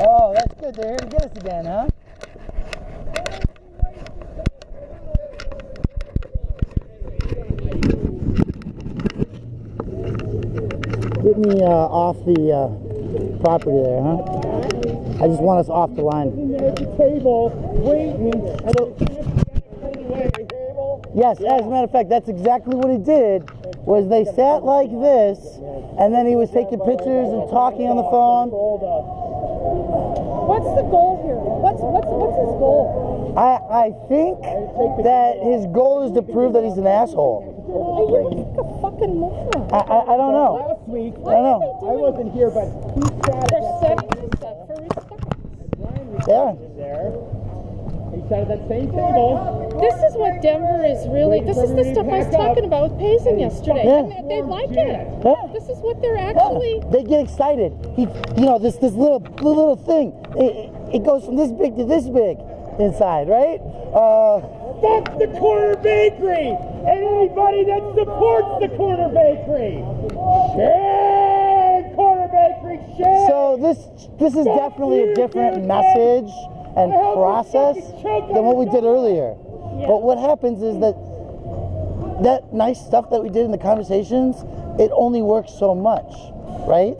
Oh, that's good. They're here to get us again, huh? Get me off the property there, huh? I just want us off the line. At the table, waiting. Yes, as a matter of fact, that's exactly what he did. Was they sat like this, and then he was taking pictures and talking on the phone. What's the goal here? What's his goal? I think that his goal is to prove that he's an asshole. You're like a fucking moron. I don't know. Last week, I don't know. I wasn't here, but he sat They're setting this up for respect. Yeah. there. He sat at that same table. This is what Denver is really. This is the stuff I was talking about with Payson yesterday. Yeah. And they like it. Yeah. This is what they're actually. They get excited. This little thing. It goes from this big to this big inside, right? Fuck the corner bakery and anybody that supports the corner bakery. Shame, corner bakery, shame. So this is definitely a different message and process than what we did earlier. Yeah. But what happens is that nice stuff that we did in the conversations, it only works so much, right?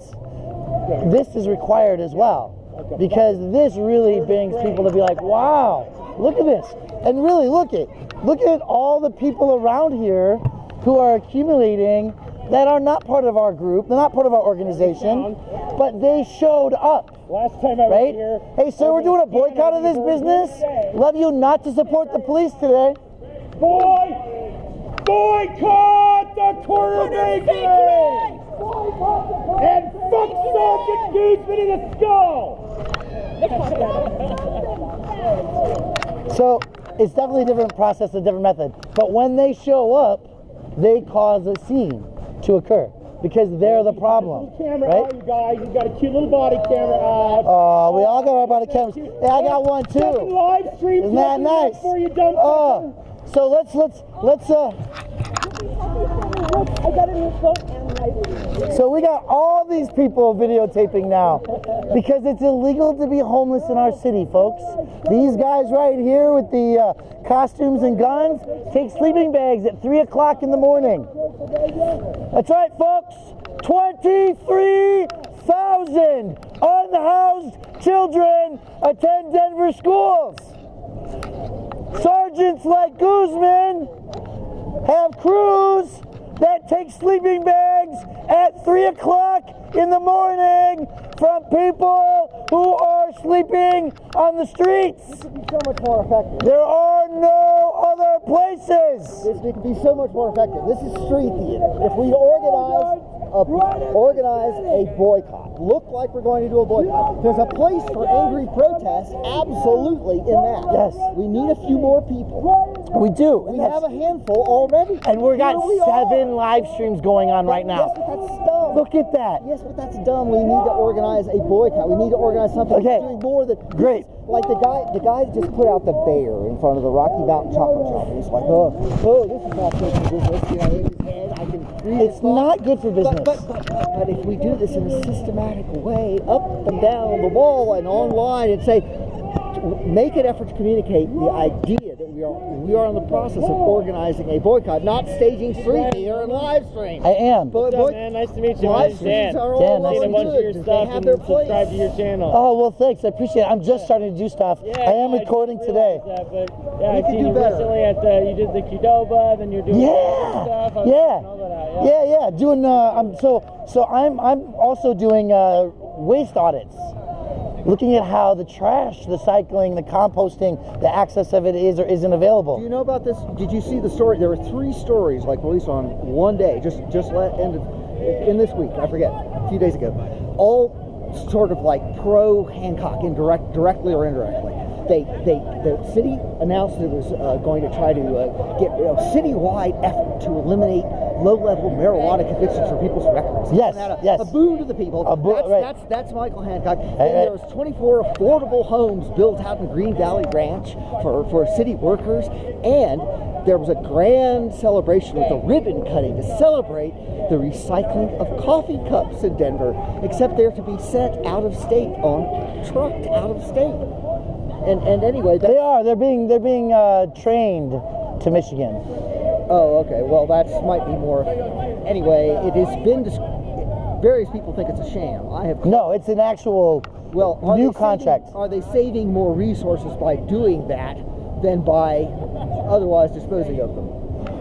This is required as well, because this really brings people to be like, wow, look at this. And really look at all the people around here who are accumulating that are not part of our group, they're not part of our organization, but they showed up. Last time I was here. Hey, sir, we're doing a boycott of this business. Love you not to support the police today. Boycott the corner bakery! And fuck Sergeant Guzman in the skull! So it's definitely a different process, a different method. But when they show up, they cause a scene to occur because they're the problem, Camera right? out, you guys. You got a cute little body camera out. Oh, we all got our body cameras. Hey, I got one Fucking too. live stream. Isn't that nice? Before you dump So let's I got a new phone and light. So we got all these people videotaping now because it's illegal to be homeless in our city, folks. These guys right here with the costumes and guns take sleeping bags at 3 o'clock in the morning. That's right, folks. 23,000 unhoused children attend Denver schools. Sergeants like Guzman have crews that take sleeping bags at 3 o'clock in the morning from people who are sleeping on the streets. This could be so much more effective. There are no other places. This could be so much more effective. This is street theater. If we organize a boycott, look like we're going to do a boycott, there's a place for angry protest absolutely in that. Yes. We need a few more people. We do. We have a handful already. And we've got Here we 7 are. live streams going on right now. Yes, but that's dumb. Look at that. Yes, but that's dumb. We need to organize a boycott. We need to organize something Okay. that's doing more than Great. Like the guy that just put out the bear in front of the Rocky Mountain Chocolate Shop. He's like, oh, this is not good for business. You know, in his head, I can read It's not good for business. But if we do this in a systematic way, up and down the wall and online, and say, make an effort to communicate the idea that we are in the process of organizing a boycott, not staging street theater and live stream. I am. What's up, man? Nice to meet you. Live I'm streams Dan. are Dan, all nice to Seen a bunch of your good. stuff They have and their place. subscribe to your channel. Oh, well, thanks. I appreciate it. I'm just starting to do stuff. I am recording today. But We I've could seen do you better. recently at you did the Qdoba, then you're doing stuff. I was checking all that out, Yeah. Doing. I'm also doing waste audits. Looking at how the trash, the cycling, the composting, the access of it is or isn't available. Do you know about this? Did you see the story? There were 3 stories released on one day, just ended in this week. I forget, a few days ago. All sort of like pro Hancock, directly or indirectly. The city announced it was going to try to get a citywide effort to eliminate low-level marijuana convictions from people's records. Yes. A boon to the people. That's Michael Hancock. And there was 24 affordable homes built out in Green Valley Ranch for city workers, and there was a grand celebration with a ribbon cutting to celebrate the recycling of coffee cups in Denver, except they're to be sent out of state trucked out of state. And anyway, they are. They're being trained to Michigan. Oh, okay. Well, that might be more. Anyway, it has been. Various people think it's a sham. No, it's an actual new contract. Are they saving more resources by doing that than by otherwise disposing of them?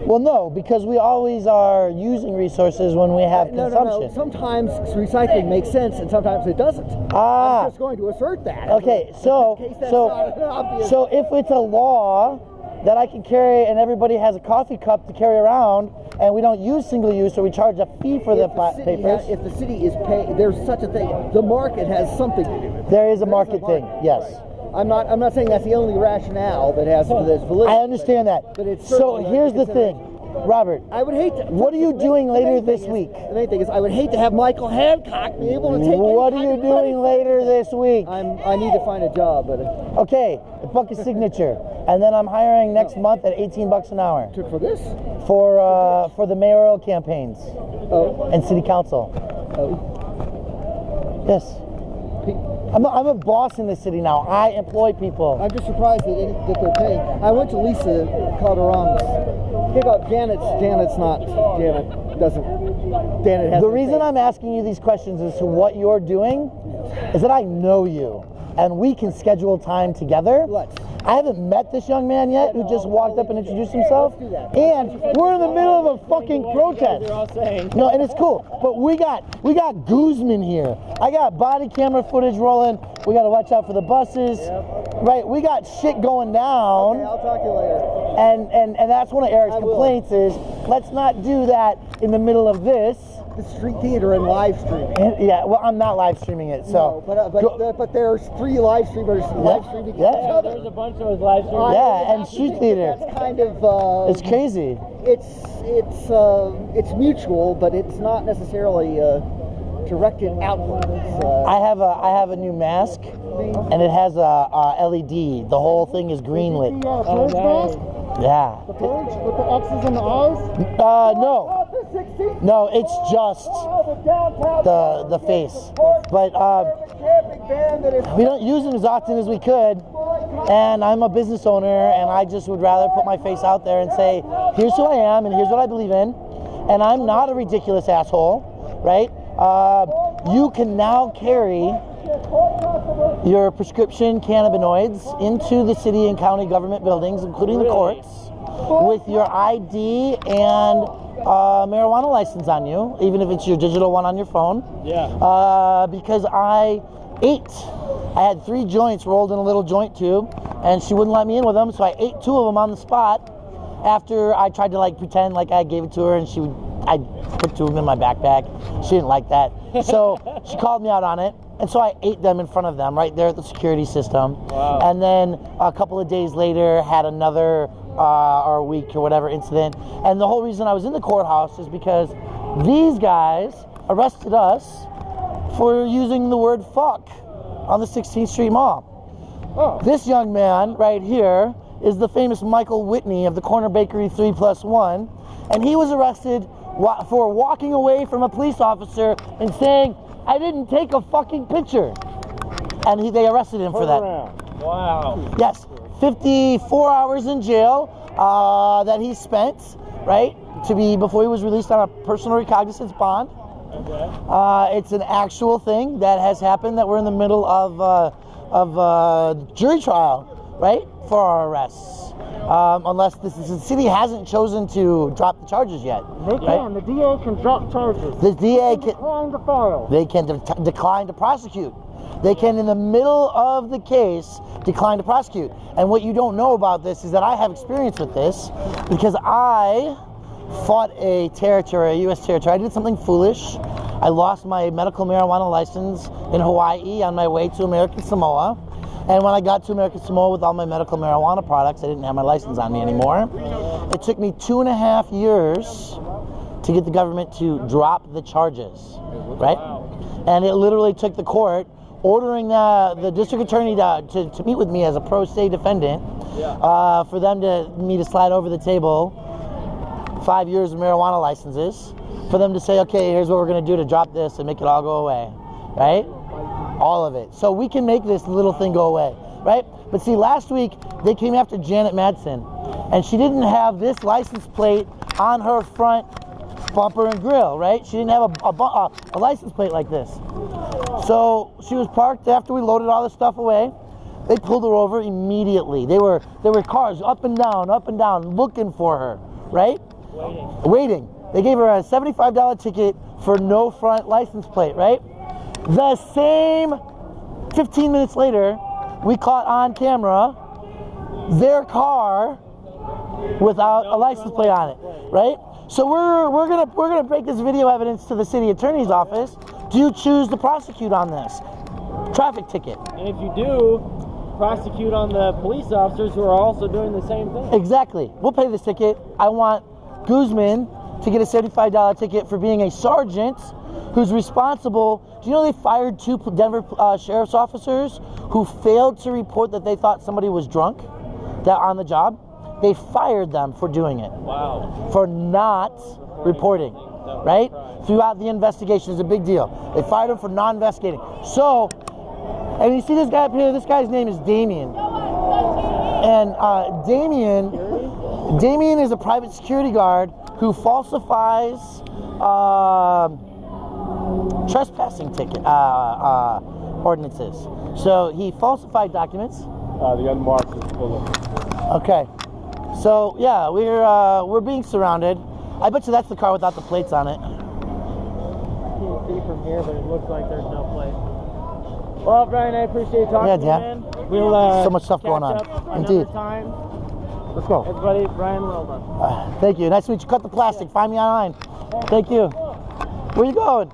Well, no, because we always are using resources when we have consumption. No. Sometimes recycling makes sense, and sometimes it doesn't. I'm just going to assert that. Okay, so if it's a law that I can carry and everybody has a coffee cup to carry around, and we don't use single use, or we charge a fee for the papers. If the city is paying, there's such a thing. The market has something to do with it. There is a market thing, yes. I'm not saying that's the only rationale that has for this validity. I understand that. But it's so here's the thing, Robert. I would hate to. What are you doing later this week? The main thing is I would hate to have Michael Hancock be able to take. What are you doing later this week? I need to find a job, but. Okay, book a signature, and then I'm hiring next month at $18 an hour. For this? For the mayoral campaigns. Oh. And city council. Oh. Yes. I'm a boss in the city now. I employ people. I'm just surprised that they're paying. I went to Lisa Calderon's. Janet has. The reason I'm asking you these questions as to what you're doing is that I know you, and we can schedule time together. Let's. I haven't met this young man yet who just walked up and introduced himself. And we're in the middle of a fucking protest. No, and it's cool. But we got Guzman here. I got body camera footage rolling. We got to watch out for the buses. Right? We got shit going down. Okay, I'll talk to you later. And that's one of Eric's complaints is let's not do that in the middle of this. The street theater and live streaming. Yeah, well, I'm not live streaming it, so. No, but there's 3 live streamers live streaming. Yeah, there's a bunch of us live streaming. Yeah, and street theater. That's kind of. It's crazy. It's mutual, but it's not necessarily directed outward. I have a new mask, and it has a LED. The whole thing is green lit. Oh, nice. Yeah. The page with the X's and the I's? No, it's just the face. But we don't use them as often as we could. And I'm a business owner, and I just would rather put my face out there and say, here's who I am, and here's what I believe in. And I'm not a ridiculous asshole, right? You can now carry your prescription cannabinoids into the city and county government buildings, including the courts, with your ID and marijuana license on you, even if it's your digital one on your phone. Yeah. Because I had 3 joints rolled in a little joint tube, and she wouldn't let me in with them, so I ate 2 of them on the spot after I tried to pretend like I gave it to her, and I put 2 of them in my backpack. She didn't like that. So she called me out on it. And so I ate them in front of them right there at the security system. Wow. And then a couple of days later had another or a week or whatever incident. And the whole reason I was in the courthouse is because these guys arrested us for using the word fuck on the 16th Street Mall. Oh. This young man right here is the famous Michael Whitney of the Corner Bakery 3+1. And he was arrested for walking away from a police officer and saying, I didn't take a fucking picture. And they arrested him for that. Wow. Yes, 54 hours in jail that he spent, right, before he was released on a personal recognizance bond. Okay. It's an actual thing that has happened that we're in the middle of jury trial, right, for our arrests. Unless the city hasn't chosen to drop the charges yet. They can. The DA can drop charges. The DA can decline to file. They can decline to prosecute. They can, in the middle of the case, decline to prosecute. And what you don't know about this is that I have experience with this because I fought a U.S. territory. I did something foolish. I lost my medical marijuana license in Hawaii on my way to American Samoa. And when I got to American Samoa with all my medical marijuana products, I didn't have my license on me anymore. It took me 2.5 years to get the government to drop the charges, right? And it literally took the court ordering the district attorney to meet with me as a pro se defendant, for them to slide over the table 5 years of marijuana licenses, for them to say, okay, here's what we're going to do to drop this and make it all go away, right? All of it. So we can make this little thing go away, right? But see, last week they came after Janet Madsen, and she didn't have this license plate on her front bumper and grill, right? She didn't have a license plate like this. So she was parked after we loaded all the stuff away. They pulled her over immediately. There were cars up and down looking for her, right? Waiting. They gave her a $75 ticket for no front license plate, right? The same 15 minutes later, we caught on camera their car without a license plate on it, right? So we're gonna break this video evidence to the city attorney's office. Do you choose to prosecute on this traffic ticket? And if you do, prosecute on the police officers who are also doing the same thing. Exactly. We'll pay this ticket. I want Guzman to get a $75 ticket for being a sergeant who's responsible. Do you know they fired 2 Denver sheriff's officers who failed to report that they thought somebody was drunk on the job? They fired them for doing it. Wow. For not reporting, right? Throughout the investigation is a big deal. They fired him for non-investigating. So, and you see this guy up here, this guy's name is Damien. And Damien is a private security guard who falsifies trespassing ticket ordinances. So he falsified documents. The unmarked is full of. Okay. So yeah, we're being surrounded. I bet you that's the car without the plates on it. Can't see from here, but it looks like there's no plate. Well, Brian, I appreciate talking to you, man. We'll so much stuff going on. Indeed. Time. Let's go. Everybody, Brian Wilma. Thank you. Nice to meet you. Cut the plastic. Find me online. Thank you. Where you going?